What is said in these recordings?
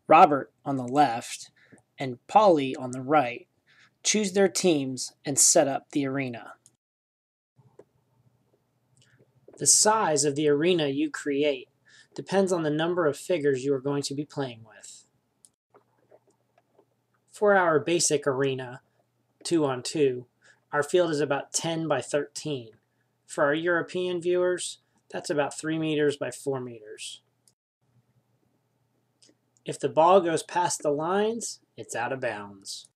Robert on the left and Polly on the right choose their teams and set up the arena. The size of the arena you create depends on the number of figures you are going to be playing with. For our basic arena, 2-on-2, our field is about 10 by 13. For our European viewers, that's about 3 meters by 4 meters. If the ball goes past the lines, it's out of bounds.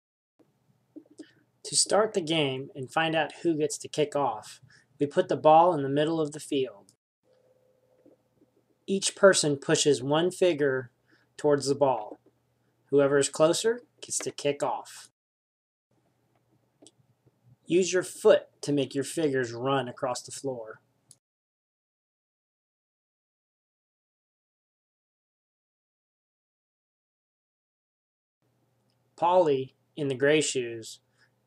To start the game and find out who gets to kick off, we put the ball in the middle of the field. Each person pushes one figure towards the ball. Whoever is closer gets to kick off. Use your foot to make your figures run across the floor. Polly, in the gray shoes,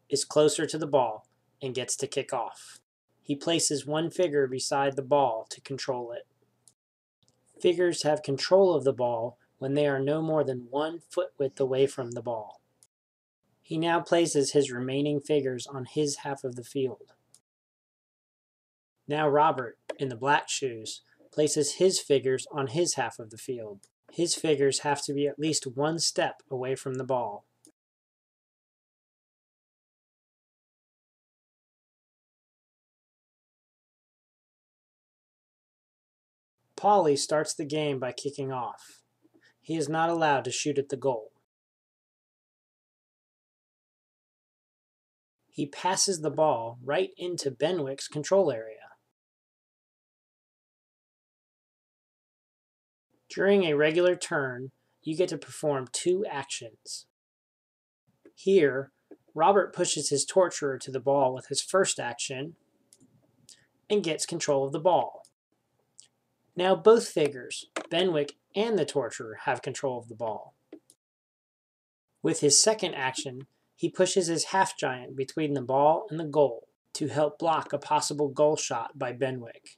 is closer to the ball and gets to kick off. He places one figure beside the ball to control it. Figures have control of the ball when they are no more than 1 foot width away from the ball. He now places his remaining figures on his half of the field. Now Robert, in the black shoes, places his figures on his half of the field. His figures have to be at least 1 step away from the ball. Polly starts the game by kicking off. He is not allowed to shoot at the goal. He passes the ball right into Benwick's control area. During a regular turn, you get to perform 2 actions. Here, Robert pushes his torturer to the ball with his first action and gets control of the ball. Now both figures, Benwick and the torturer, have control of the ball. With his second action, he pushes his half-giant between the ball and the goal to help block a possible goal shot by Benwick.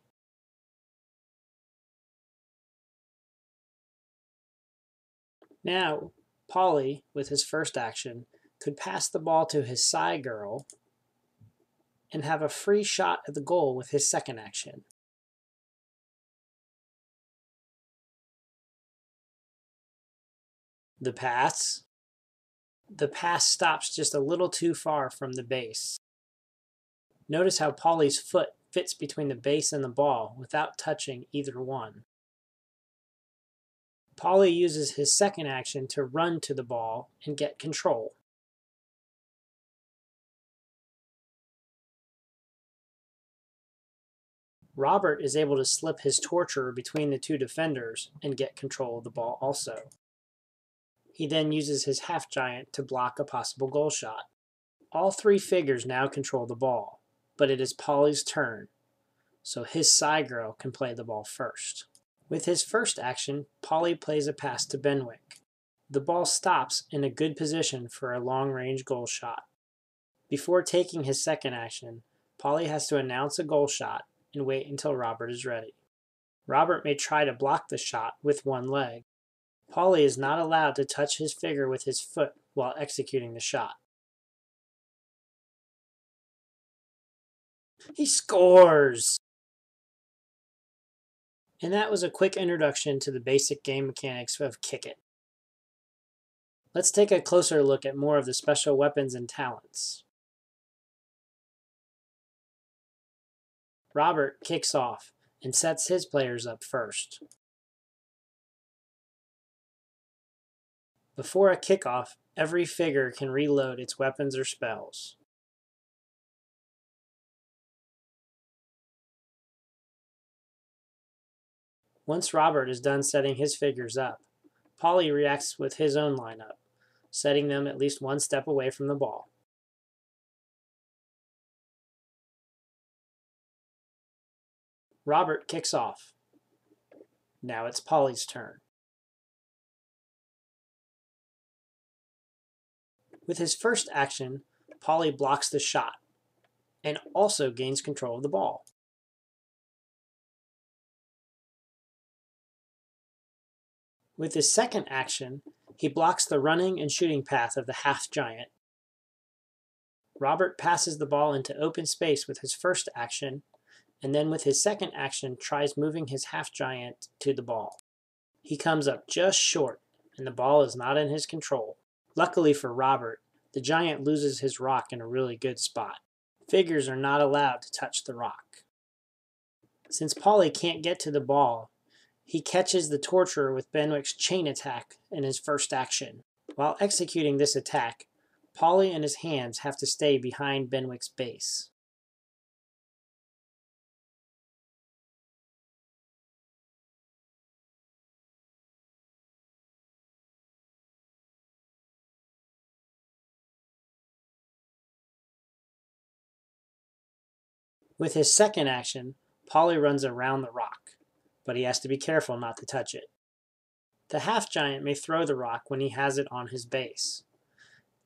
Now, Polly, with his first action, could pass the ball to his side girl and have a free shot at the goal with his second action. The pass. The pass stops just a little too far from the base. Notice how Polly's foot fits between the base and the ball without touching either one. Polly uses his second action to run to the ball and get control. Robert is able to slip his torturer between the 2 defenders and get control of the ball also. He then uses his half-giant to block a possible goal shot. All 3 figures now control the ball, but it is Polly's turn, so his side girl can play the ball first. With his first action, Polly plays a pass to Benwick. The ball stops in a good position for a long-range goal shot. Before taking his second action, Polly has to announce a goal shot and wait until Robert is ready. Robert may try to block the shot with one leg. Polly is not allowed to touch his figure with his foot while executing the shot. He scores! And that was a quick introduction to the basic game mechanics of KiCKeT. Let's take a closer look at more of the special weapons and talents. Robert kicks off and sets his players up first. Before a kickoff, every figure can reload its weapons or spells. Once Robert is done setting his figures up, Polly reacts with his own lineup, setting them at least 1 step away from the ball. Robert kicks off. Now it's Polly's turn. With his first action, Polly blocks the shot and also gains control of the ball. With his second action, He blocks the running and shooting path of the half giant. Robert passes the ball into open space with his first action, and then with his second action tries moving his half giant to the ball. He comes up just short, and the ball is not in his control. Luckily for Robert, the giant loses his rock in a really good spot. Figures are not allowed to touch the rock. Since Polly can't get to the ball, he catches the torturer with Benwick's chain attack in his first action. While executing this attack, Polly and his hands have to stay behind Benwick's base. With his second action, Polly runs around the rock, but he has to be careful not to touch it. The half giant may throw the rock when he has it on his base.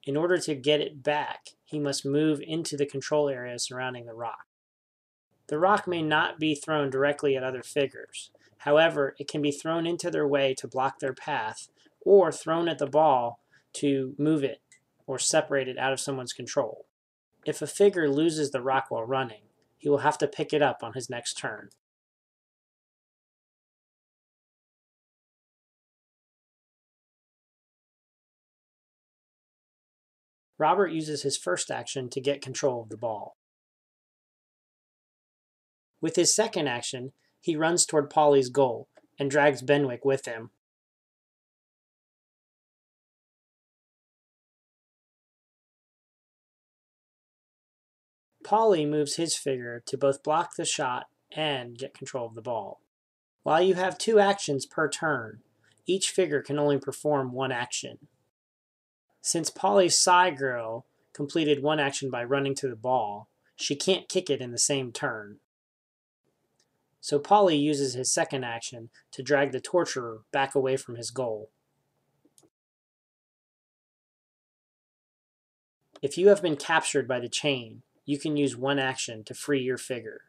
In order to get it back, he must move into the control area surrounding the rock. The rock may not be thrown directly at other figures. However, it can be thrown into their way to block their path, or thrown at the ball to move it or separate it out of someone's control. If a figure loses the rock while running, he will have to pick it up on his next turn. Robert uses his first action to get control of the ball. With his second action, he runs toward Polly's goal and drags Benwick with him. Polly moves his figure to both block the shot and get control of the ball. While you have 2 actions per turn, each figure can only perform 1 action. Since Polly's side girl completed 1 action by running to the ball, she can't kick it in the same turn. So Polly uses his second action to drag the torturer back away from his goal. If you have been captured by the chain, you can use 1 action to free your figure.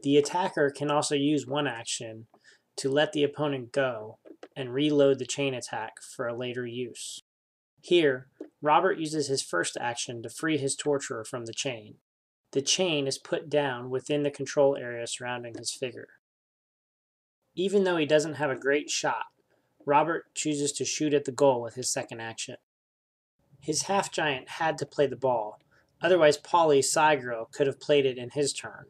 The attacker can also use 1 action to let the opponent go and reload the chain attack for a later use. Here, Robert uses his first action to free his torturer from the chain. The chain is put down within the control area surrounding his figure. Even though he doesn't have a great shot, Robert chooses to shoot at the goal with his second action. His half-giant had to play the ball, otherwise Polly's side girl could have played it in his turn.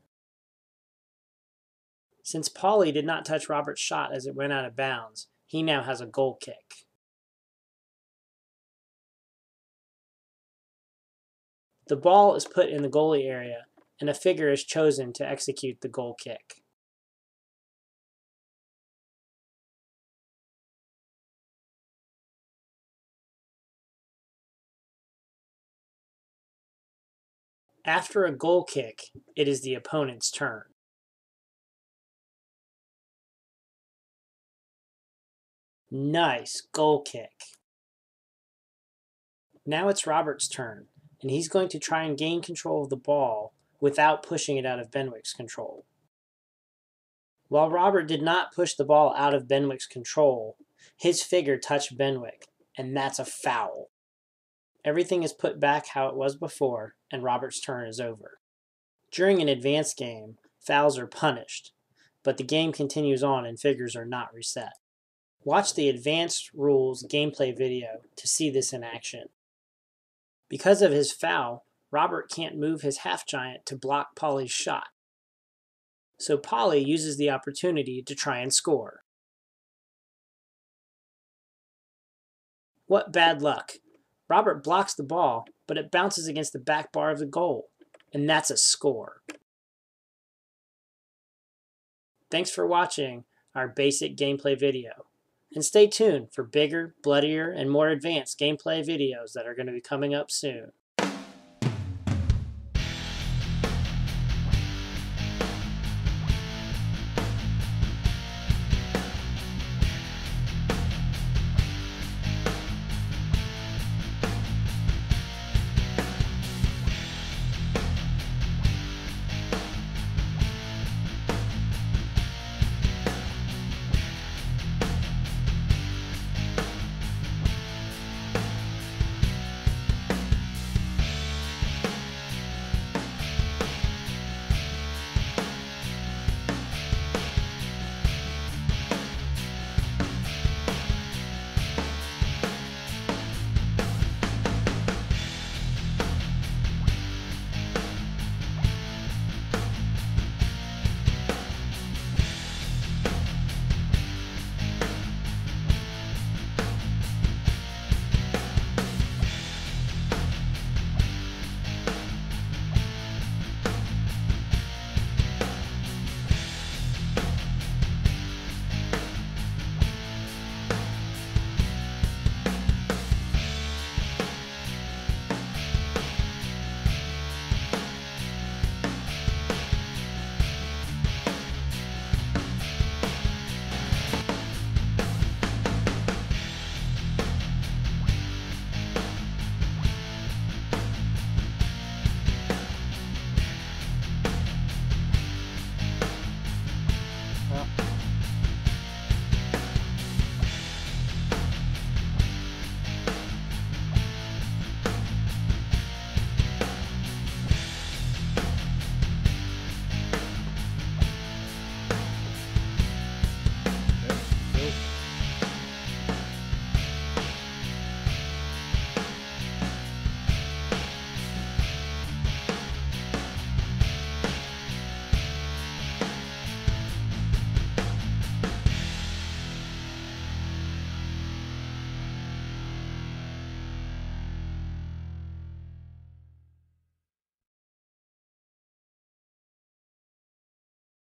Since Polly did not touch Robert's shot as it went out of bounds, he now has a goal kick. The ball is put in the goalie area, and a figure is chosen to execute the goal kick. After a goal kick, it is the opponent's turn. Nice goal kick. Now it's Robert's turn, and he's going to try and gain control of the ball without pushing it out of Benwick's control. While Robert did not push the ball out of Benwick's control, his figure touched Benwick, and that's a foul. Everything is put back how it was before, and Robert's turn is over. During an advanced game, fouls are punished, but the game continues on and figures are not reset. Watch the Advanced Rules gameplay video to see this in action. Because of his foul, Robert can't move his half-giant to block Polly's shot. So Polly uses the opportunity to try and score. What bad luck! Robert blocks the ball, but it bounces against the back bar of the goal, and that's a score. Thanks for watching our basic gameplay video. And stay tuned for bigger, bloodier, and more advanced gameplay videos that are going to be coming up soon.